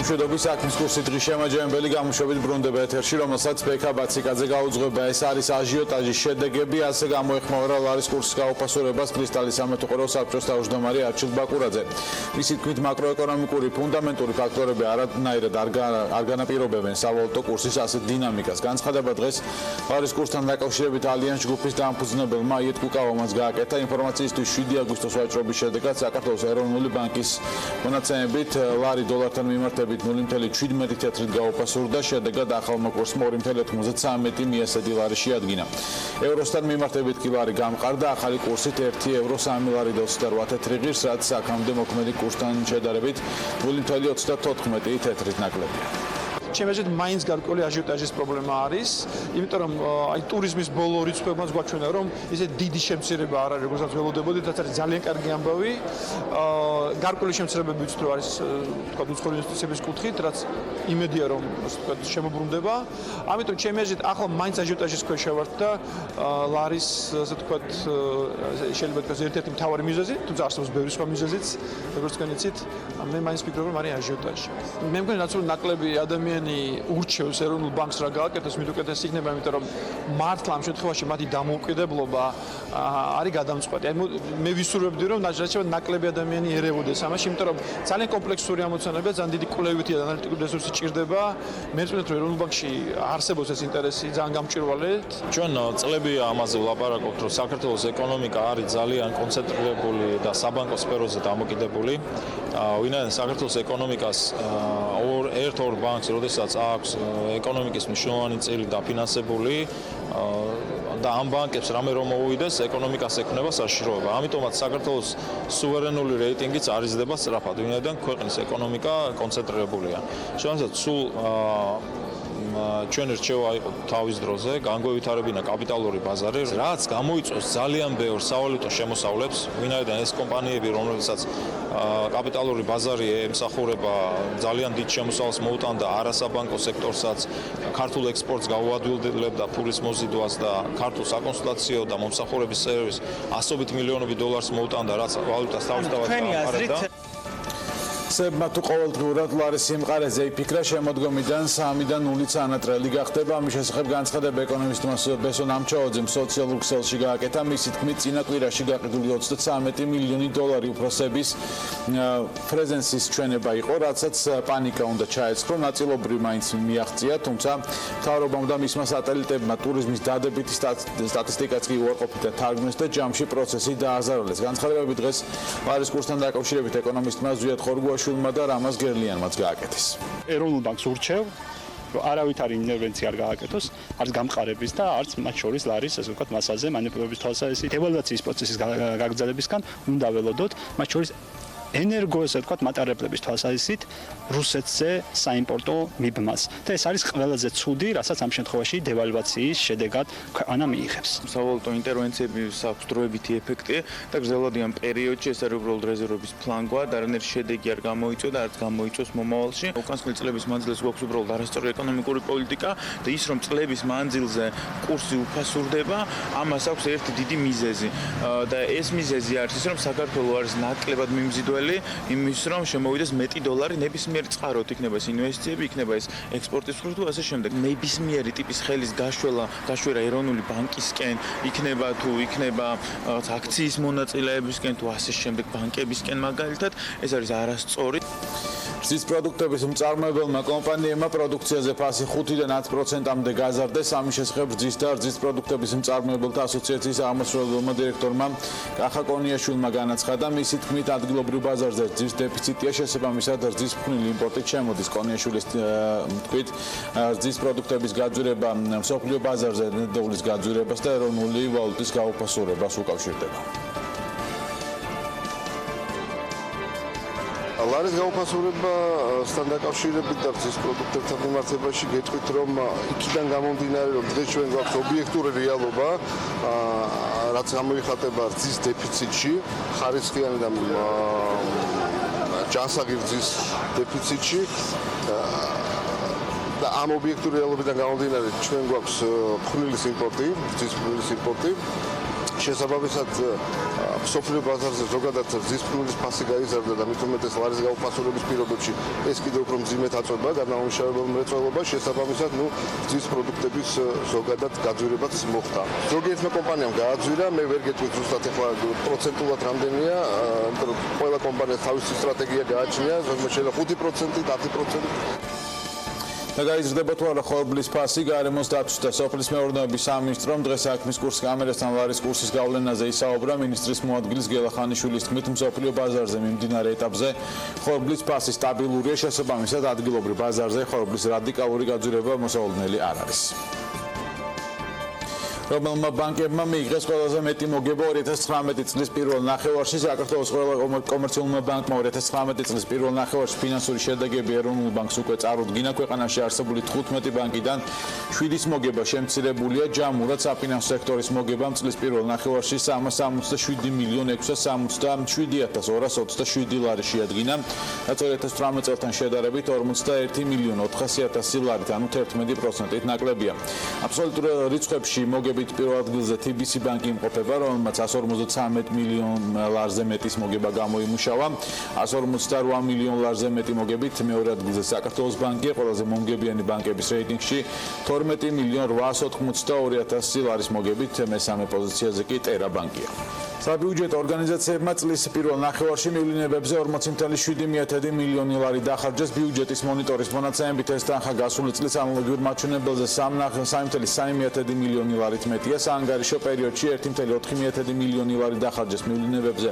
მშვიდობის საქმის კურსი დღის შემაჯამებელი გამოშვებით ბრუნდება ეთერში, რომელსაც ბექა ბაციკაძე გაუძღვება. ეს არის აჟიოტაჟის შედეგები, ასე გამოეხმაურა ლარის კურსის გაუფასურებას კრისტალის სამეთუყურო საბჭოს თავმჯდომარე არჩილ ბაკურაძე. მისი თქმით, მაკროეკონომიკური ფუნდამენტური ფაქტორები არანაირად არ განაპირობებენ სავალუტო კურსის ასეთ დინამიკას. განცხადება დღეს ლარის კურსთან დაკავშირებით ალიანს ჯგუფის დამფუძნებელმა იეთ კუკავამაც გააკეთა. ინფორმაციისთვის 7 აგვისტოს ვაჭრობის შედეგად საქართველოს ეროვნული ბანკის მონაცემებით ლარი დოლართან მიმართებით 0.17 თეთრით გაუფასურდა, შედეგად ახალმა კურსმა 2.93 მიასადი ლარი შეადგინა. ევროსთან მიმართებით კი ლარი გამყარდა, ახალი კურსით 1 ევრო 3 ლარი და 28 თეთრი ღირს, რაც აქამდე მოქმედი კურსთან შედარებით 0.34 თეთრით ნაკლებია. ჩემს აზრით მაინც გარკვეული აჟიოტაჟის პრობლემა არის, იმიტომ რომ აი ტურიზმის ბოლო რიცხვებმაც გვაჩვენა, რომ ისე დიდი შემცირება არ არის, როგორც ველოდებოდით, რაც არის ძალიან კარგი ამბავი. გარკვეული შემცირებები ვიცით, რომ არის თქვა უცხოური ინვესტიციების კუთხით, რაც იმედია, რომ ასე თქვა შემოbrunდება. ამიტომ ჩემს აზრით ახლა მაინც აჟიოტაჟის ქვეშ ვართ და ლარის ასე თქვა შეიძლება თქვა ერთ-ერთი მთავარი მიზეზი, თუმცა არსებობს ბევრი სხვა მიზეზიც, როგორც თქვენ იცით, მე მაინც ვფიქრობ, რომ არის აჟიოტაჟი. მე მგონი რაც რომ ნაკლები ადამიანი ურჩევს ეროვნულ ბანკს რა გააკეთოს, მით უკეთეს იქნება, იმიტომ რომ მართლა ამ შემთხვევაში მათი დამოუკიდებლობა არის გადამწყვეტი. მე ვისურვებდი, რომ ნაჭრად ნაკლები ადამიანი ერევოდეს ამაში, იმიტომ რომ ძალიან კომპლექსური ამოცანებია, ძალიან დიდი კვლევითი და ანალიტიკური რესურსი ჭირდება. მე ვწვდით, რომ ეროვნულ ბანკში არსებობს ეს ინტერესი ძალიან გამჭვირვალედ. ჩვენ წლები ამაზე ვლაპარაკობთ, რომ საქართველოს ეკონომიკა არის ძალიან კონცენტრირებული და საბანკო სფეროზე დამოკიდებული. ვინაიდან საქართველოს ეკონომიკას ერთ-ორ ბანკს, როდესაც აქვს ეკონომიკის მნიშვნელოვანი წილი დაფინანსებული და ამ ბანკებს რამე რომ მოუვიდეს, ეკონომიკას ექნება საშიშროება. ამიტომაც საქართველოს სუვერენული რეიტინგიც არიზდება სწრაფად, ვინაიდან ქვეყნის ეკონომიკა კონცენტრირებულია. შემიძლია სულ ჩვენ რჩევა იყო თავის დროზე, განგვევითარებინა კაპიტალური ბაზარი, რაც გამოიწვევს ძალიან ბევრ სავალუტო შემოსავლებს, ვინაიდან ეს კომპანიები, რომელსაც კაპიტალური ბაზარი ემსახურება, ძალიან დიდ შემოსავალს მოუტანდა არასაბანკო სექტორსაც, ქართულ ექსპორტს გაუადვილებდა ფულის მოზიდვას და ქართულ საკონსულტაციო და მომსახურების სერვისს ასობით მილიონობით დოლარს მოუტანდა, რაც ვალუტას თავისთავად გაამყარებდა. სებმა თუ ყოველდღიურად ლარის სიმყარეზე იფიქრა, შემოდგომიდან 3-დან 0-ით ანატრელი გახდება. ამის შესახებ განცხადება ეკონომისტმა ბესონ ამჩაოძემ სოციალურ ქსელში გააკეთა. მისი თქმით, წინა კვირაში გაყიდული 33 მილიონი დოლარი უფროსების პრეზენსის ჩვენება იყო, რაცაც პანიკა უნდა ჩაეცხრა, ნაწილობრივ მაინც მიაღწია, თუმცა მთავრობამ და მისმა სატელიტებმა ტურიზმის დადებითი სტატისტიკაც კი უარყოფით და თარგმნეს და ჯამში პროცესი დააზარალეს. განცხადებები დღეს ლარის კურსთან დაკავშირებით ეკონომისტმა ზვიად ხორგუაშვილმა და რამაზ გერლიანმაც გააკეთეს. ეროვნულ ბანკს ურჩევ, რომ არავითარი ინტერვენცია არ გააკეთოს, არც გამყარების და არც მათ შორის ლარის, ასე ვთქვათ, მასაზე მანიპულირების თვალსაზრისით, დევალვაციის პროცესის გაგრძელებისგან უნდა ველოდოთ, მათ შორის ენერგო, ასე ვთქვათ, მატარებლების თვალსაზრისით რუსეთზე საიმპორტო მიბმას. და ეს არის ყველაზე ცუდი, რასაც ამ შემთხვევაში დევალვაციის შედეგად ქვეყანა მიიღებს. სავალუტო ინტერვენციების აქვს დროებითი ეფექტი და გრძელვადიან პერიოდში ეს არის უბრალოდ რეზერვების ფლანგვა და არანაირი შედეგი არ გამოიწვია და არც გამოიწვევს მომავალში. უკანასკნელი წლების მანძილზე გვაქვს უბრალოდ არასწორი ეკონომიკური პოლიტიკა და ის რომ წლების მანძილზე კურსი უფასურდება, ამას აქვს ერთი დიდი მიზეზი. და ეს მიზეზი არის ის, რომ საქართველოს არის ნაკლებად მიმზიდველი იმის რომ შემოვიდეს მეტი დოლარი ნებისმიერ წყაროთ, იქნება ეს ინვესტიციები, იქნება ეს ექსპორტის ხრივ თუ ასე შემდეგ. ნებისმიერი ტიპის ხელის გაშვერა ეროვნული ბანკისკენ, იქნება რაღაც აქციის მონაწილეებისკენ თუ ასე შემდეგ ბანკებისკენ მაგალითად, ეს არის არასწორი. რძის პროდუქტების მწარმოებელმა კომპანიებმა პროდუქციაზე ფასი 5-დან 10%-მდე გაზარდეს. ამის შესახებ რძის და რძის პროდუქტების მწარმოებელთა ასოციაციის აღმასრულებელმა დირექტორმა კახა კონიაშვილმა განაცხადა, მისი თქმით, ადგილობრივ ბაზარზე რძის დეფიციტია, შესაბამისად რძის ფხვნილი იმპორტით შემოდის. კონიაშვილის თქმით, რძის პროდუქტების გაძვირება მსოფლიო ბაზარზე ნედლეულის გაძვირებას და ეროვნული ვალუტის გაუფასურებას უკავშირდება. ლარის გაუფასურებასთან დაკავშირებით და რძის პროდუქტებთან მიმართებაში გეტყვით, რომ იქიდან გამომდინარე, რომ დღეს ჩვენ გვაქვს ობიექტური რეალობა, რაც გამოიხატება რძის დეფიციტში, ხარისხიანი და ჯანსაღი რძის დეფიციტში. და ამ ობიექტური რეალობიდან გამომდინარე, ჩვენ გვაქვს ფხვნილის იმპორტი, რძის ფხვნილის იმპორტი. შესაბამისად სოფლიო ბაზარზე ზოგადად რძის ფხვნილის ფასი გაიზარდა და მით უმეტეს ლარის გაუფასურების პირობებში ეს კიდევ უფრო მძიმედ აწვება გარდამამუშავებელ მრეწველობას, შესაბამისად რძის პროდუქტების ზოგადად გაძვირებაც მოხდა. ზოგიერთმა კომპანიამ გააძვირა, მე ვერ გეტყვით ზუსტად ახლა პროცენტულად რამდენია, იმიტომ რომ ყველა კომპანიას თავისი სტრატეგია გააჩნია, ზოგადად შეიძლება 5%, 10%. და გაიზრდება თუ არა ხორბლის ფასი, გარემოს დაცვის და სოფლის მეურნეობის სამინისტრომ დღეს საქმის კურს კამერასთან ლარის კურსის გავლენაზე ისაუბრა. მინისტრის მოადგილის გელახანიშვილის თქმით, მსოფლიო ბაზარზე მიმდინარე ეტაპზე ხორბლის ფასი სტაბილურია, შესაბამისად ადგილობრივ ბაზარზე ხორბლის რადიკალური გაძვირება მოსავალნელი არ არის. რომელმა ბანკებმა მიიღეს ყველაზე მეტი მოგება 2019 წლის პირველ ნახევარში. საქართველოს ყველა კომერციულმა ბანკმა 2019 წლის პირველ ნახევარში ფინანსური შედეგები ეროვნულ ბანკს უკვე წარუდგინა. ქვეყანაში არსებული 15 ბანკიდან 7-ის მოგება შემცირებულია. ჯამურად საფინანსო სექტორის მოგებამ წლის პირველ ნახევარში 367,677,227 ლარი შეადგინა, რაც 2018 წელთან შედარებით 41,400,000 ლარით, ანუ 11%-ით ნაკლებია. აბსოლუტურ რიცხვებში მოგები პირველ ადგილზე TBC ბანკი იმყოფება, რომელმაც 153 მილიონ ლარზე მეტის მოგება გამოიმუშავა. 158 მილიონ ლარზე მეტი მოგებით მეორე ადგილზე საქართველოს ბანკია, ყველაზე მომგებიანი ბანკების რეიტინგში 12,882,000 ლარის მოგებით, მესამე პოზიციაზე კი ტერა ბანკია. საბიუჯეტო ორგანიზაციებმა წლის პირველ ნახევარში მივლინებებზე 40,7 მილიონი ლარი დახარჯეს. ბიუჯეტის მონიტორის მონაცემებით ეს თანხა გასული წლის ანალოგიურ მაჩვენებელზე 3,3 მილიონი ლარით მეტია. საანგარიშო პერიოდში 1,4 მილიონი ლარი დახარჯეს მივლინებებზე.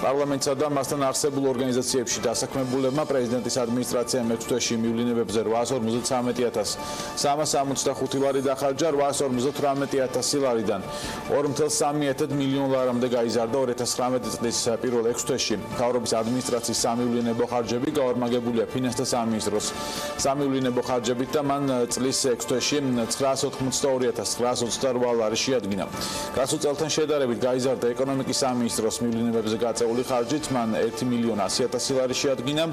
პარლამენტსა და მასთან არსებულ ორგანიზაციებში დასაქმებულებმა პრეზიდენტის ადმინისტრაციამ 6 თვეში მივლინებებზე 853,365 ლარი დახარჯა. 858,000 ლარიდან 2,3 მილიონ ლარამდე გაიზარდა 2019 წლის პირველ 6 თვეში. მთავრობის ადმინისტრაციის სამივლინებო ხარჯები გაორმაგებულია ფინანსთა სამინისტროს სამივლინებო ხარჯებით და მან წლის 6 თვეში 982,928 ლარი შეადგინა. გასულ წელთან შედარებით გაიზარდა ეკონომიკის სამინისტროს მივლინებებზე გაწეული ხარჯით, მან 1,100,000 ლარი შეადგინა.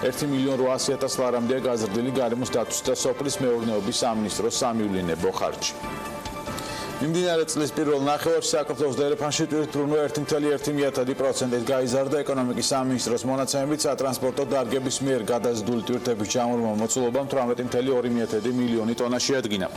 1,800,000 ლარამდეა გაზრდილი გარემოს დაცვის და სოფლის მეურნეობის სამინისტროს სამივლინებო ხარჯი. მიმდინარე წლის პირველ ნახევარში საქართველოს დერეფანში ტვირთბრუნვა 1,1%-ით გაიზარდა. ეკონომიკის სამინისტროს მონაცემებით სატრანსპორტო დარგების მიერ გადაზიდული ტვირთების ჯამურმა მოცულობამ 18,2 მილიონი ტონა შეადგინა.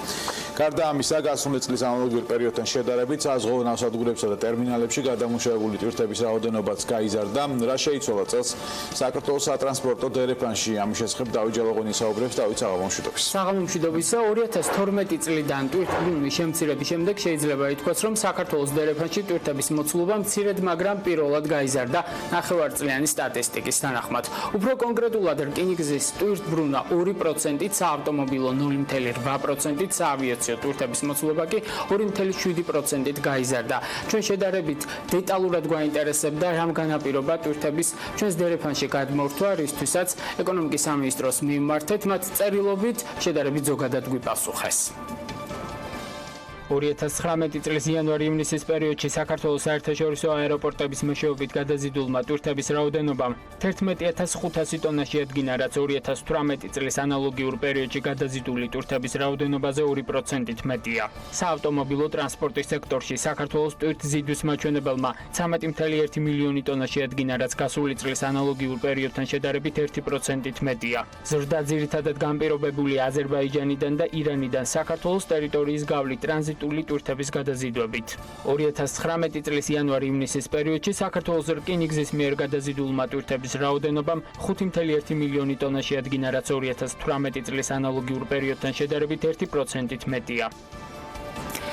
გარდა ამისა, გასული წლის ანალოგიურ პერიოდთან შედარებით საზღვაო ნავსადგურებსა და ტერმინალებში გადამუშავებული ტვირთების რაოდენობაც გაიზარდა, რაც შეიცვალა წელს საქართველოს სატრანსპორტო დერეფანში. ამის შესახებ დავით ჯალაღონი საუბრებს. დავით, საღამომშვიდობის. საღამომშვიდობისა. 2012 წლიდან ტვირთბრუნვის შემცირების შემდეგ შეიძლება ითქვას, რომ საქართველოს დერეფანში ტვირთების მოცულობა მცირედ, მაგრამ პირველად გაიზარდა ნახევარწლიანი სტატისტიკის თანახმად. უფრო კონკრეტულად რკინიგზის ტვირთბრუნვა 2%-ით, საავტომობილო 0,8%-ით, საავიაციო ტვირთების მოცულობა კი 2,7%-ით გაიზარდა. ჩვენ შედარებით დეტალურად გვაინტერესებდა, რამ განაპირობა ტვირთების ჩვენს დერეფანში გადმორთვა, რისთვისაც ეკონომიკის სამინისტროს მიმართეთ, მათ წერილობით შედარებით ზოგადად გვიპასუხეს. 2019 წლის იანვარი-ივნისის პერიოდში საქართველოს საერთაშორისო აეროპორტების მეშვეობით გადაზიდულმა ტვირთების რაოდენობამ 11,500 ტონა შეადგინა, რაც 2018 წლის ანალოგიურ პერიოდში გადაზიდული ტვირთების რაოდენობაზე 2%-ით მეტია. საავტომობილო ტრანსპორტის სექტორში საქართველოს ტვირთზიდვის მაჩვენებელმა 13,1 მილიონი ტონა შეადგინა, რაც გასული წლის ანალოგიურ პერიოდთან შედარებით 1%-ით მეტია. ზრდა ძირითადად განპირობებული აზერბაიჯანიდან და ირანიდან საქართველოს ტერიტორიის გავლით ტრანზიტ ტვირთების გადაზიდვებით. 2019 წლის იანვარი-ივნისის პერიოდში საქართველოს რკინიგზის მიერ გადაზიდულმა ტვირთების რაოდენობამ 5,1 მილიონი ტონა შეადგინა, რაც 2018 წლის ანალოგიურ პერიოდთან შედარებით 1%-ით მეტია.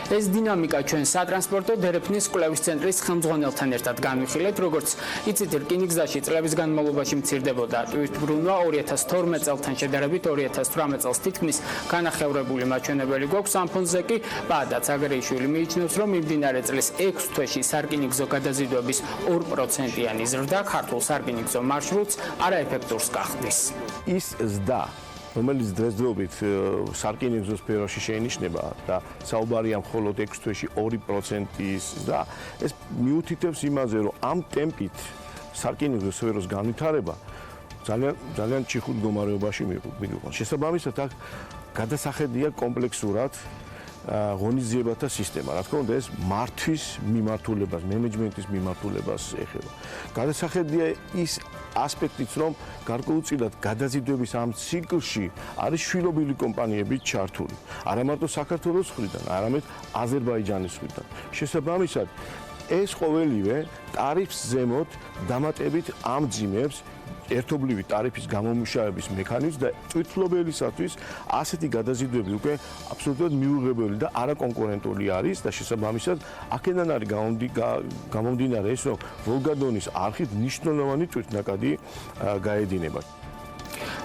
ეს დინამიკა ჩვენ სატრანსპორტო დერეფნის კვლევის ცენტრის ხელმძღვანელთან ერთად განვიხილეთ, როგორც იცით, რკინიგზაში წლების განმავლობაში მცირდებოდა ტვირთბრუნვა 2012 წელთან შედარებით 2018 წელს თითქმის განახევრებული მაჩვენებელი გვაქვს. ამ ფონზე კი ბადაც აგრეიშვილი მიიჩნევს, რომ მიმდინარე წლის 6 თვეში სარკინიგზო გადაზიდვების 2%-იანი ზრდა ქართულ სარკინიგზო მარშრუტს არაეფექტურს გახდის. ის ზრდა, რომელიც დღესდღეობით სარკინიგზო სფეროში შეინიშნება და საუბარია მხოლოდ 6 თვეში 2%-ის ზრდა, ეს მიუთითებს იმაზე, რომ ამ ტემპით სარკინიგზო სფეროს განვითარება ძალიან ჩიხურ მდგომარეობაში მიიღო. შესაბამისად, აქ გადასახედია კომპლექსურად ღონისძიებათა სისტემა. რა თქმა უნდა, ეს მართვის მიმართულებას, მენეჯმენტის მიმართულებას ეხება. გადასახედია ის ასპექტიც, რომ გარკვეულწილად გადაზიდვების ამ ციკლში არის შვილობილი კომპანიები ჩართული. არა მარტო საქართველოს მხრიდან, არამედ აზერბაიჯანის მხრიდან. შესაბამისად, ეს ყოველივე ტარიფს ზემოთ დამატებით ამძიმებს ერთობლივი ტარიფის გამომუშავების მექანიზმს და თვითმფლობელისათვის ასეთი გადაზიდვები უკვე აბსოლუტურად მიუღებელი და არაკონკურენტული არის და შესაბამისად აქედან არის გამომდინარე ეს, რომ ვოლგადონის არხით მნიშვნელოვანი თვითნაკადი გაედინება.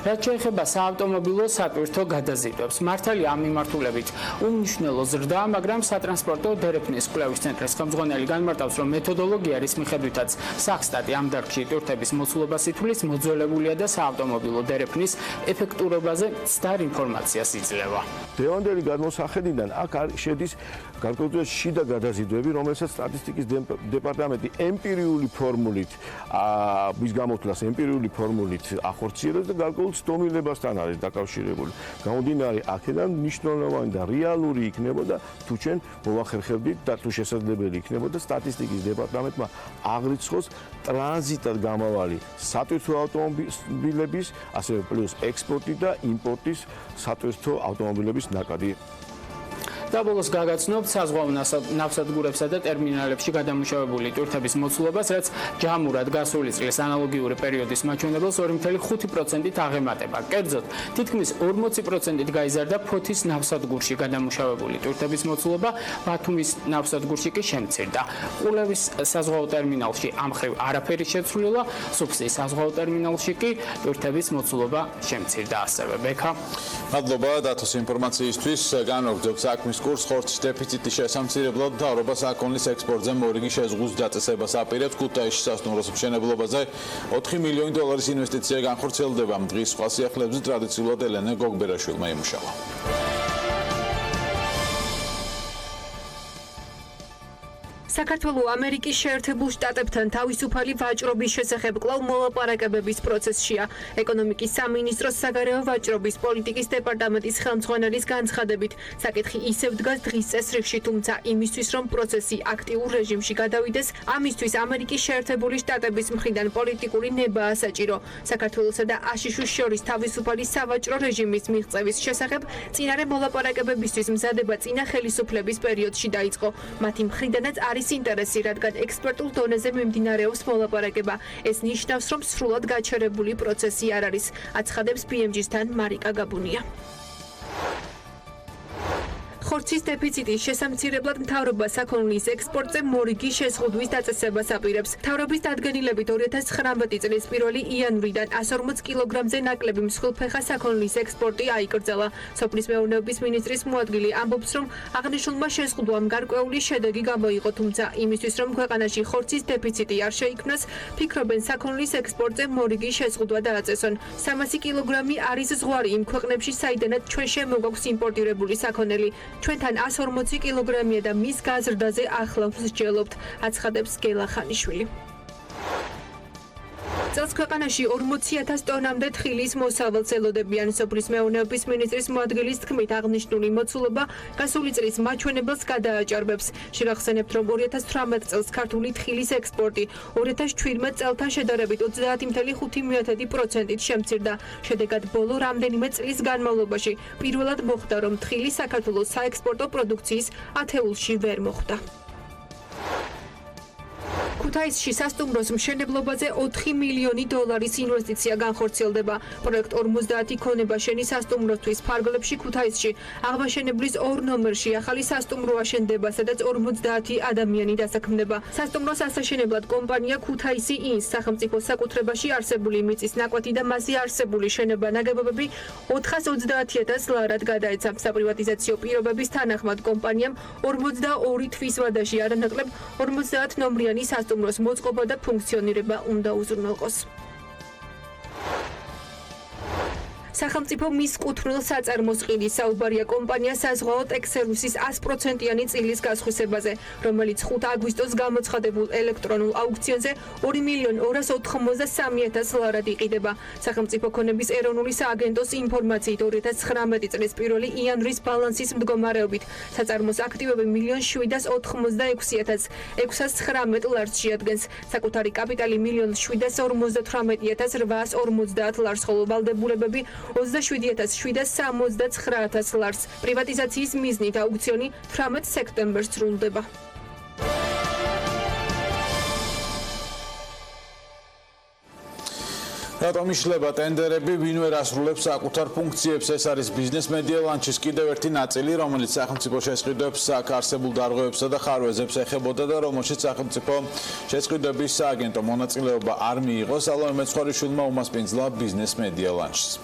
რაც შეეხება საავტომობილო სატვირთო გადაზიდვებს, მართალია ამ მიმართულებით უმნიშვნელო ზრდაა, მაგრამ სატრანსპორტო დერეფნის კვლევის ცენტრის ხელმძღვანელი განმარტავს, რომ მეთოდოლოგია, რის მიხედვითაც სახსტატი ამ დარგში ტვირთების მოცულობას ითვლის, მოძველებულია და საავტომობილო დერეფნის ეფექტურობაზე მცდარ ინფორმაციას იძლევა. დღევანდელი გადმოსახედიდან აქ შედის გარკვეულწილად შიდა გადაზიდვები, რომელსაც სტატისტიკის დეპარტამენტი ემპირიული ფორმულით მის გამოთვლას ემპირიული ფორმულით ახორციელებს და გარკვეულ სტომილებასთან არის დაკავშირებული. გამომდინარე აქედან მნიშვნელოვანი და რეალური იქნებოდა თუ ჩვენ მოვახერხებდით და თუ შესაძლებელი იქნებოდა სტატისტიკის დეპარტამენტმა აღრიცხოს ტრანზიტად გამავალი სატვირთო ავტომობილების, ასევე პლუს ექსპორტი და იმპორტის სატვირთო ავტომობილების ნაკადი. და ბოლოს გაგაცნობთ საზღვაო ნავსადგურებსა და ტერმინალებში გადამუშავებული ტვირთების მოცულობას, რაც ჯამურად გასული წლის ანალოგიური პერიოდის მაჩვენებელს 2.5%-ით აღემატება. კერძოდ, თითქმის 40%-ით გაიზარდა ფოთის ნავსადგურში გადამუშავებული ტვირთების მოცულობა, ბათუმის ნავსადგურში კი შემცირდა. ყულევის საზღვაო ტერმინალში ამ მხრივ არაფერი შეცვლილა, სუფსის საზღვაო ტერმინალში კი ტვირთების მოცულობა შემცირდა ასევე. ბექა. მადლობა დათოს ინფორმაციისთვის. განვაგრძობთ საქმის კურს ხორცის დეფიციტის შესამცირებლად მთავრობა საქონლის ექსპორტზე მორიგი შეზღუდვის დაწესებას აპირებს. ქუთაისში სასტუმროს მშენებლობაზე 4 მილიონი დოლარის ინვესტიცია განხორციელდება. დღის სხვა სიახლეებზე ტრადიციულად ელენე გოგბერაშვილმა იმუშავა. საქართველოს ამერიკის შეერთებულ შტატებთან თავისუფალი ვაჭრობის შესახებ კვლავ მოლაპარაკებების პროცესშია. ეკონომიკის სამინისტროს საგარეო ვაჭრობის პოლიტიკის დეპარტამენტის ხელმძღვანელის განცხადებით, საკითხი ისევ დგას დღის წესრიგში, თუმცა იმისთვის, რომ პროცესი აქტიურ რეჟიმში გადავიდეს, ამისთვის ამერიკის შეერთებული შტატების მხრიდან პოლიტიკური ნებაა საჭირო. საქართველოსა და აშშ-ს შორის თავისუფალი სავაჭრო რეჟიმის მიღწევის შესახებ წინარე მოლაპარაკებებისთვის მზადება წინა ხელისუფლების პერიოდში დაიწყო. მათი მხრიდანაც არის ინტერესი, რადგან ექსპერტულ დონეზე მიმდინარეობს მოლაპარაკება. ეს ნიშნავს, რომ სრულად გაჩერებული პროცესი არ არის. აცხადებს BMG-სთან მარიკა გაბუნია. ხორცის დეფიციტის შესამცირებლად მთავრობა საქონლის ექსპორტზე მორიგი შეზღუდვის დაწესებას აპირებს. მთავრობის დადგენილებით 2019 წლის 1 იანვრიდან 140 კილოგრამზე ნაკლები მსხვილფეხა საქონლის ექსპორტი აიკრძალა. სოფლის მეურნეობის მინისტრის მოადგილე ამბობს, რომ აღნიშნულმა შეზღუდვამ გარკვეული შედეგი გამოიღო, თუმცა იმისთვის, რომ ქვეყანაში ხორცის დეფიციტი არ შეიქმნას, ფიქრობენ საქონლის ექსპორტზე მორიგი შეზღუდვა დააწესონ. 300 კილოგრამი არის ზღვარი იმ ქვეყნებში, საიდანაც ჩვენ შემოგვაქვს იმპორტირებული საქონელი. ჩვენთან 140 კილოგრამია და მის გაზრდაზე ახლავს მსჯელობთ, აცხადებს გელა ხანიშვილი. წელს ქვეყანაში 40,000 ტონამდე თხილის მოსავალს ელოდებიან. სოფლის მეურნეობის მინისტრის მოადგილის თქმით, აღნიშნული მოცულობა გასული წლის მაჩვენებელს გადააჭარბებს. შევახსენებთ, რომ 2018 წელს ქართული თხილის ექსპორტი 2017 წელთან შედარებით 30.5%-ით შემცირდა. შედეგად ბოლო რამდენიმე წლის განმავლობაში პირველად მოხდა, რომ თხილი საქართველოს საექსპორტო პროდუქციის ათეულში ვერ მოხვდა. ქუთაისში სასტუმროს მშენებლობაზე 4 მილიონი დოლარის ინვესტიცია განხორციელდება. პროექტ 50 ქონება შენი სასტუმროსთვის ფარგლებში ქუთაისში აღმაშენებლის 2 ნომერში ახალი სასტუმრო აშენდება, სადაც 50 ადამიანი დასაქმდება. სასტუმროს ასაშენებლად კომპანია ქუთაისი ინს სახელმწიფო საკუთრებაში არსებული მიწის ნაკვეთი და მასზე არსებული შენობა ნაგებობები 430,000 ლარად გადაეცა. საპრივატიზაციო პირობების თანახმად კომპანიამ 42 თვის ვადაში არანაკლებ 50 ნომრიანი სასტუმროს მოწყობა და ფუნქციონირება უნდა უზრუნველყოს. სახელმწიფო მის კუთვნილ საწარმოს ყიდის. საუბარია კომპანია საზღვაო ტექსერვისის 100%-იანი წილის გასხვისებაზე, რომელიც 5 აგვისტოს გამოცხადებულ ელექტრონულ აუქციონზე 2.293.000 ლარად იყიდება. სახელმწიფო ქონების ეროვნული სააგენტოს ინფორმაციით 2019 წლის 1 იანვრის ბალანსის მდგომარეობით საწარმოს აქტივები 1.766.619 ლარს შეადგენს. საკუთარი კაპიტალი 1.758.850 ლარს, ხოლო ვალდებულებები 27.769 ლარს. პრივატიზაციის მიზნით აუქციონი 18 სექტემბერს სრულდება. რატომ იშლება ტენდერები, ვინ ვერ ასრულებს საკუთარ ფუნქციებს? ეს არის ბიზნეს მედია ლანჩის კიდევ ერთი ნაწილი, რომელიც სახელმწიფო შესყიდვებს აქ არსებულ დარღვევებსა და ხარვეზებს ეხებოდა და რომელშიც სახელმწიფო შესყიდვების სააგენტო მონაწილეობა არ მიიღო. სალომე მეცხვარიშვილმა უმასპინძლა ბიზნეს მედია ლანჩს.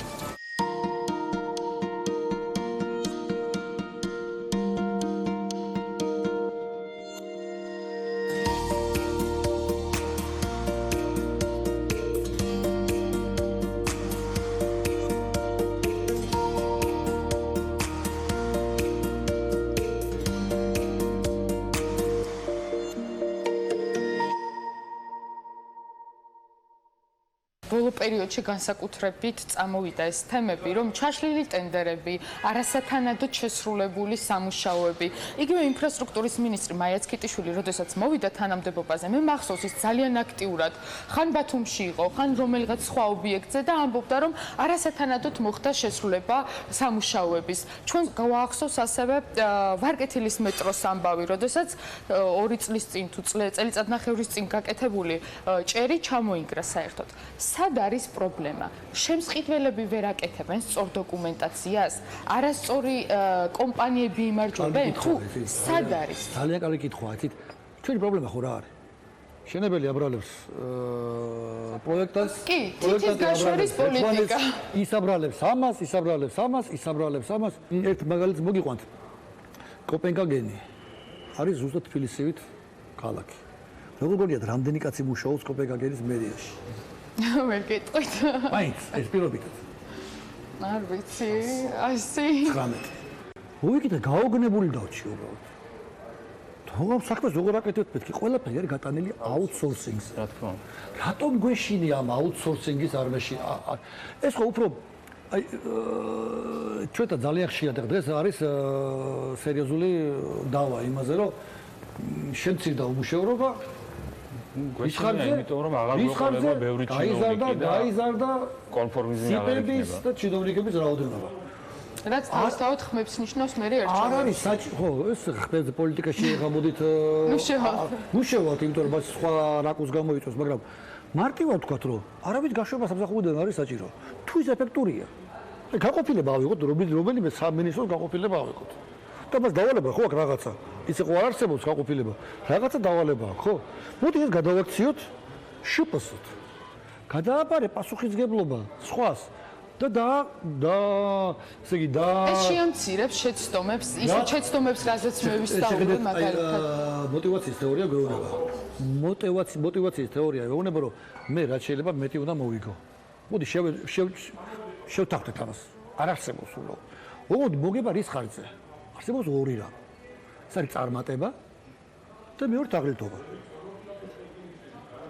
ბოლო პერიოდში განსაკუთრებით წამოვიდა ეს თემები, რომ ჩაშლილი ტენდერები, არასათანადოდ შესრულებული სამუშაოები. იგივე ინფრასტრუქტურის მინისტრი მაია ცქიტიშვილი, როდესაც მოვიდა თანამდებობაზე, მე მახსოვს ის ძალიან აქტიურად ხან ბათუმში იყო, ხან რომელიღაც სხვა ობიექტზე და ამბობდა, რომ არასათანადოდ მოხდა შესრულება სამუშაოების. ჩვენ გვახსოვს ასევე ვარკეთილის მეტროს ამბავი, როდესაც 2 წლის წინ თუ წელიწადნახევრის წინ გაკეთებული ჭერი ჩამოინგრა საერთოდ. სად არის პრობლემა? შემსყიდველები ვერ აკეთებენ სწორ დოკუმენტაციას? არასწორი კომპანიები იმარჯვებენ? თუ სად არის? ძალიან კარგი კითხვაა, იცით? ჩვენი პრობლემა ხო რა არის? შენებელი აბრალებს პროექტას, თითის გაშვერის პოლიტიკა. ისაბრალებს ამას, ისაბრალებს ამას, ისაბრალებს ამას. ერთ მაგალითს მოგიყვანთ. კოპენჰაგენი არის ზუსტად თბილისივით ქალაქი. როგორ გონიათ, რამდენი კაცი მუშაობს კოპენჰაგენის მერიაში? ვერ გეტყვით. მაინც ეს პირობითად. არ ვიცი, ასე. 19. მოვიკითხე გაოგნებული დავჭი უბრალოდ. თუმცა საქმეს როგორ აკეთებთ მეთქი, ყველაფერი არის გატანილი აუთსორსინგზე. რა თქმა უნდა. რატომ გვეშინია ამ აუთსორსინგის არმეში? ეს ხო უფრო აი ჩვენთან ძალიან ხშირად დღეს არის სერიოზული დავა იმაზე, რომ შემცირდა უმუშევრობა. გვეშინია, იმიტომ რომ აღარ გვეყოლება ბევრი ჩინოვნიკი და გაიზარდა კონფორმიზმი აღარ სიპების და ჩინოვნიკების რაოდენობა. რაც თავისთავად ხმებს ნიშნავს მე ერჩევა. არ არის ხო, ეს ხმებს პოლიტიკაში გამოდით მუშაობთ, იმიტომ რომ სხვა რაკურს გამოიწვევს, მაგრამ მარტივად ვთქვათ, რომ არავის გაშვება სამსახურიდან არის საჭირო. თუ ის ეფექტურია. აი გაყოფილება ავიღოთ, რომელიმე სამინისტროს გაყოფილება ავიღოთ. და მას დავალება ხო აქ რაღაცა. ისე ხო არ არსებობს გაყოფილება. რაღაცა დავალება, ხო? მოდი ეს გადავაქციოთ შპს-თ. გადააპარე პასუხისგებლობა სხვას და ესე იგი ეს შეამცირებს შეცდომებს, ისე შეცდომებს, რაზეც მე ვისწავლე მაგალითად. მოტივაციის თეორია გვეუბნება. მოტივაციის თეორია გვეუბნება, რომ მე რაც შეიძლება მეტი უნდა მოვიგო. მოდი შევთანხმდეთ ამას. არ არსებობს უბრალოდ. ოღონდ მოგება რის ხარჯზე? არსებობს ორი რამ. ეს არის წარმატება და მეორე თაღლითობა.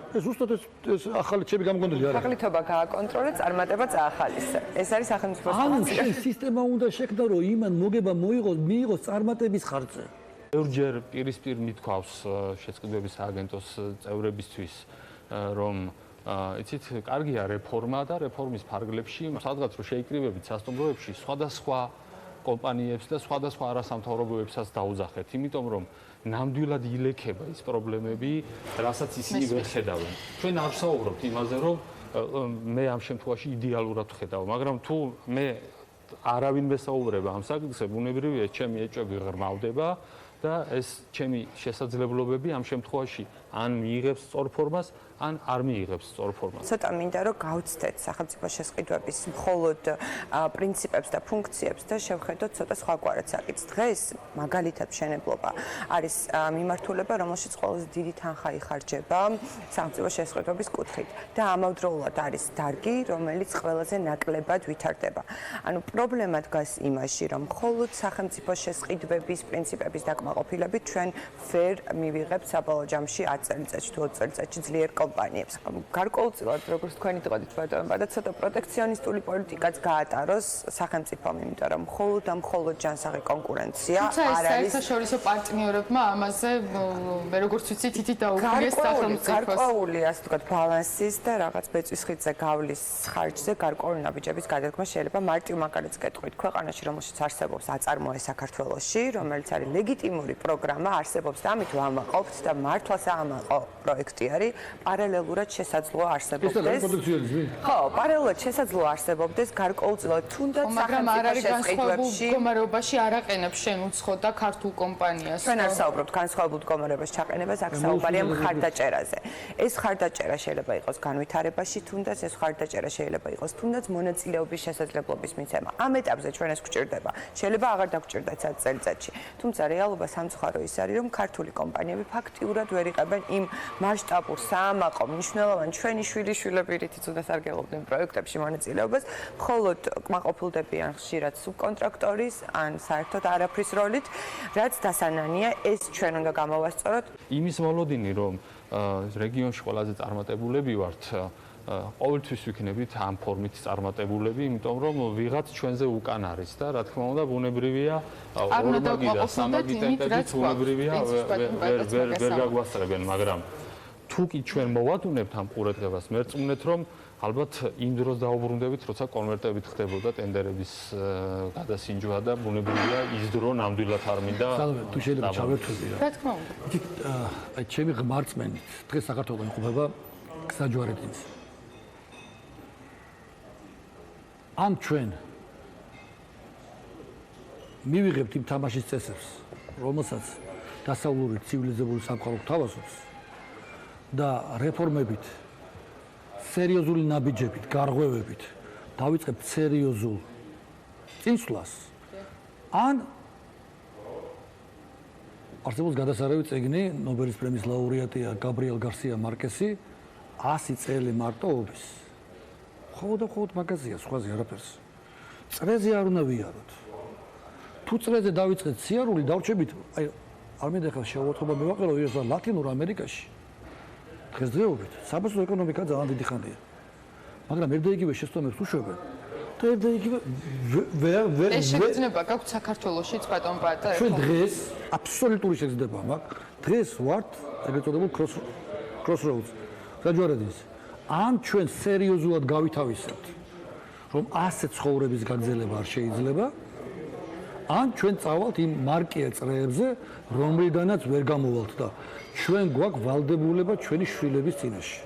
ეს ზუსტად ეს ახალი ჩემი გამოგონილი არის. თაღლითობა გააკონტროლე, წარმატება წაახალისე. ეს არის სახელმწიფოს ფუნქცია. ანუ სისტემა უნდა შექმნა, რომ იმან მოგება მიიღოს წარმატების ხარჯზე. ბევრჯერ პირისპირ მithქვავს შეწყდების სააგენტოს წევრებისთვის, რომ იცით, კარგია რეფორმა და რეფორმის ფარგლებში სადღაც რომ შეიკრიბებით სასტუმროებში სხვადასხვა კომპანიებს და სხვადასხვა არასამთავრობოებსაც დაუძახეთ, იმიტომ რომ ნამდვილად ილექება ის პრობლემები, რასაც ისინი ვერ ხედავენ. ჩვენ არ ვსაუბრობთ იმაზე, რომ მე ამ შემთხვევაში იდეალურად ვხედავ, მაგრამ თუ მე არავინ მესაუბრება ამ საკითხზე, ბუნებრივია, ჩემი ეჭვები ღრმავდება და ეს ჩემი შესაძლებლობები ამ შემთხვევაში ან მიიღებს სწორ ფორმას, ან არ მიიღებს სწორ ფორმას. ცოტა მინდა რომ გავცდეთ სახელმწიფო შესყიდვების მხოლოდ პრინციპებს და ფუნქციებს და შევხედოთ ცოტა სხვაგვარად საკითხს. დღეს მაგალითად მშენებლობა არის მიმართულება, რომელშიც ყველაზე დიდი თანხა იხარჯება სახელმწიფო შესყიდვების კუთხით და ამავდროულად არის დარგი, რომელიც ყველაზე ნაკლებად ვითარდება. ანუ პრობლემა დგას იმაში, რომ მხოლოდ სახელმწიფო შესყიდვების პრინციპების დაკმაყოფილებით ჩვენ ვერ მივიღებთ საბოლოო ჯამში 10 წელიწადში თუ 20 წელიწადში ძლიერ კომპანიებს. გარკვეულწილად, როგორც თქვენი თქვით, ბატონო, და ცოტა პროტექციონისტული პოლიტიკაც გაატაროს სახელმწიფომ, იმიტომ რომ მხოლოდ და მხოლოდ ჯანსაღი კონკურენცია არ არის საერთაშორისო პარტნიორებმა ამაზე მე როგორც ვიცი თითი დაუქმეს სახელმწიფოს. გარკვეული, ასე ვთქვათ, ბალანსის და რაღაც ბეწვის ხიდზე გავლის ხარჯზე გარკვეული ნაბიჯების გადადგმა შეიძლება მარტივ მაგალითს გეტყვით. ქვეყანაში, რომელშიც არსებობს აწარმოე საქართველოში, რომელიც არის ლეგიტიმური პროგრამა, არსებობს და ამით ვამაყობთ და მართლაც ამაყო პროექტი არის, პარალელურად შესაძლოა არსებობდეს. ხო, პარალელურად შესაძლოა არსებობდეს გარკვეულწილად თუნდაც სახელმწიფო შესყიდვებში მდგომარეობაში არ აყენებს შენ უცხო და ქართულ კომპანიას. ჩვენ არ საუბრობთ განსხვავებულ მდგომარეობაში ჩაყენებას, აქ საუბარია მხარდაჭერაზე. ეს მხარდაჭერა შეიძლება იყოს განვითარებაში, თუნდაც ეს მხარდაჭერა შეიძლება იყოს თუნდაც მონაწილეობის შესაძლებლობის მიცემა. ამ ეტაპზე ჩვენ ეს გვჭირდება. შეიძლება აღარ დაგვჭირდეთ 10 წელიწადში. თუმცა რეალობა სამწუხარო ის არის, რომ ქართული კომპანიები ფაქტიურად ვერ იღებენ იმ მასშტაბურ საამაყო მნიშვნელოვან ჩვენი შვილიშვილები რითიც უნდა სარგებლობდნენ პროექტებში მონაწილეობას, მხოლოდ კმაყოფილდებიან ხშირად სუბკონტრაქტორის ან საერთოდ არაფრის როლით, რაც დასანანია ეს ჩვენ უნდა გამოვასწოროთ. იმის მოლოდინი, რომ რეგიონში ყველაზე წარმატებულები ვართ, ყოველთვის ვიქნებით ამ ფორმით წარმატებულები, იმიტომ რომ ვიღაც ჩვენზე უკან არის და რა თქმა უნდა, ბუნებრივია ორმაგი და სამაგი ტემპებით ბუნებრივია ვერ გაგვასწრებენ, მაგრამ თუ კი ჩვენ მოვადუნებთ ამ ყურადღებას, მერწმუნეთ რომ ალბათ იმ დროს დაუბრუნდებით, როცა კონვერტებით ხდებოდა ტენდერების გადასინჯვა და ბუნებრივია ის დრო ნამდვილად არ მინდა. თუ შეიძლება ჩავერთვები რა. რა თქმა უნდა. აი ჩემი ღმერთმენით დღეს საქართველოს იმყოფება საჯვარედინს. ამ ჩვენ მივიღებთ იმ თამაშის წესებს, რომელსაც დასავლური ცივილიზებული სამყარო გვთავაზობს და რეფორმებით, სერიოზული ნაბიჯებით, გარღვევებით დავიწყებთ სერიოზულ წინსვლას, ან არსებობს გადასარევი წიგნი, ნობელის პრემიის ლაურეატია გაბრიელ გარსია მარკესი 100 წელი მარტოობის. მხოლოდ მაგაზია, სხვაზე არაფერს. წრეზე არ უნდა ვიაროთ. თუ წრეზე დავიწყეთ სიარული, დავრჩებით, აი არ მინდა ხა შევუწყობა მივაყერო ის ლათინურ ამერიკაში. დღესდღეობით საბაზრო ეკონომიკა ძალიან დიდი ხანია. მაგრამ ერთ და იგივე შეცდომებს უშვებენ. და ერთ და იგივე ვერ ეს შეგრძნება გაქვთ საქართველოშიც ბატონ პატა? ჩვენ დღეს აბსოლუტური შეგრძნება მაქვს. დღეს ვართ ეგრეთ წოდებულ crossroads. საჯვარედინს. ან ჩვენ სერიოზულად გავითავისებთ, რომ ასე ცხოვრების გაგრძელება არ შეიძლება, ან ჩვენ წავალთ იმ მარკიელ წრეებზე, რომლიდანაც ვერ გამოვალთ და ჩვენ გვაქვს ვალდებულება ჩვენი შვილების წინაშე.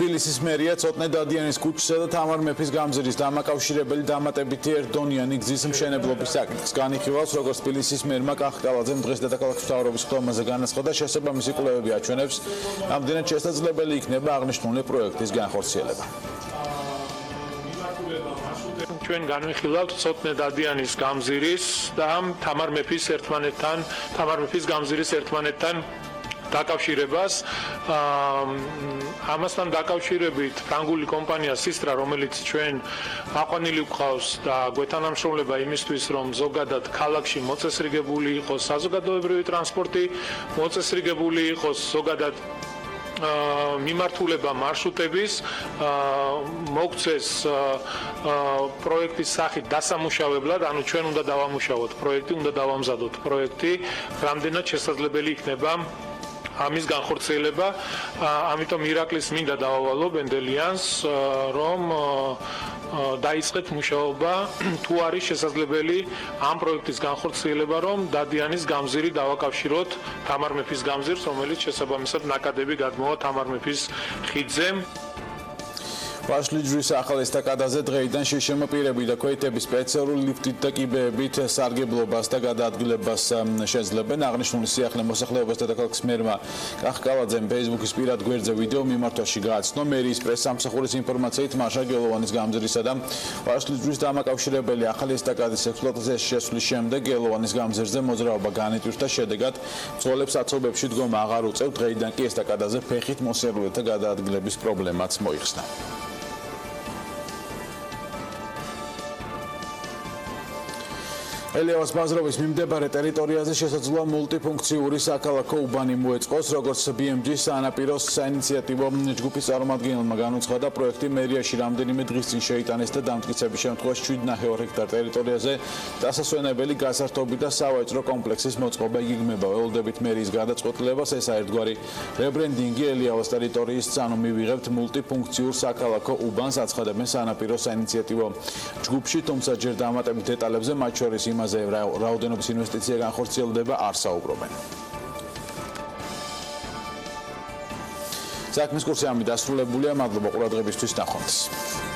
თბილისის მერია წოტნე დადიანის ქუჩისა და თამარ მეფის გამზირის დამაკავშირებელი დამატებითი ერთდონიანი გზის მშენებლობის საკითხს განიხილავს, როგორც თბილისის მერმა კახკალაძემ დღეს დედაქალაქის მთავრობის ხდომაზე განაცხადა, შესაბამისი კვლევები აჩვენებს, ამდენად შესაძლებელი იქნება აღნიშნული პროექტის განხორციელება. ჩვენ განვიხილავთ წოტნე დადიანის გამზირის და თამარ მეფის გამზირის ერთმანეთთან დაკავშირებას. ამასთან დაკავშირებით ფრანგული კომპანია სისტრა, რომელიც ჩვენ აყვანილი გვყავს და გვეთანამშრომლება იმისთვის, რომ ზოგადად ქალაქში მოწესრიგებული იყოს საზოგადოებრივი ტრანსპორტი, მოწესრიგებული იყოს ზოგადად მიმართულება მარშრუტების, მოგცეს პროექტის სახით დასამუშავებლად, ანუ ჩვენ უნდა დავამუშავოთ პროექტი, უნდა დავამზადოთ პროექტი, რამდენად შესაძლებელი იქნება ამის განხორციელება. ამიტომ ირაკლის მინდა დავავალო ბენდელიანს, რომ დაიწყეთ მუშაობა თუ არის შესაძლებელი ამ პროექტის განხორციელება, რომ დადიანის გამზირი დავაკავშიროთ თამარ მეფის გამზირს, რომელიც შესაბამისად ნაკადები გადმოვა თამარ მეფის ხიდზე. ვაშლიჯვრის ახალ ესტაკადაზე დღეიდან შიშემო პირები და ქვეითები სპეციალური ლიფტით და კიბეებით სარგებლობას და გადაადგილებას შეძლებენ. აღნიშნული სიახლე მოსახლეობას და დედაქალაქის მერმა კახკალაძემ Facebook-ის პირად გვერდზე ვიდეო მიმართვაში გააცნო. მერიის პრესსამსახურის ინფორმაციით მარშა გელოვანის გამზირისა და ვაშლიჯვრის დამაკავშირებელი ახალი ესტაკადის ექსპლუატაციაში შესვლის შემდეგ გელოვანის გამზირზე მოძრაობა განიტვირთა. შედეგად მძღოლებს აცობებში დგომა აღარ უწევთ. დღეიდან კი ესტაკადაზე ფეხით მოსიარულეთა გადაადგილების პრობლემაც მოიხსნა. ელიავას ბაზრობის მიმდებარე ტერიტორიაზე შესაძლოა მულტიფუნქციური საქალაქო უბანი მოეწყოს, როგორც BMG-ის სანაპიროს საინიციატივო ჯგუფის წარმომადგენელმა განუცხადა, პროექტი მერიაში რამდენიმე დღის წინ შეიტანეს და დამტკიცების შემთხვევაში 7,5 ჰექტარ ტერიტორიაზე დასასვენებელი გასართობი და სავაჭრო კომპლექსის მოწყობა იგეგმება. ველოდებით მერიის გადაწყვეტილებას, ესა ერთგვარი რებრენდინგი ელიავას ტერიტორიის წანო მივიღებთ მულტიფუნქციურ საქალაქო უბანს, აცხადებენ სანაპიროს საინიციატივო ჯგუფში, თუმცა ჯერ დამატებით დეტალებზე, მათ შორის რაოდენობის ინვესტიცია განხორციელდება არ საუბრობენ. საქმის კურსი ამით დასრულებულია. მადლობა ყურადღებისთვის, ნახვამდის.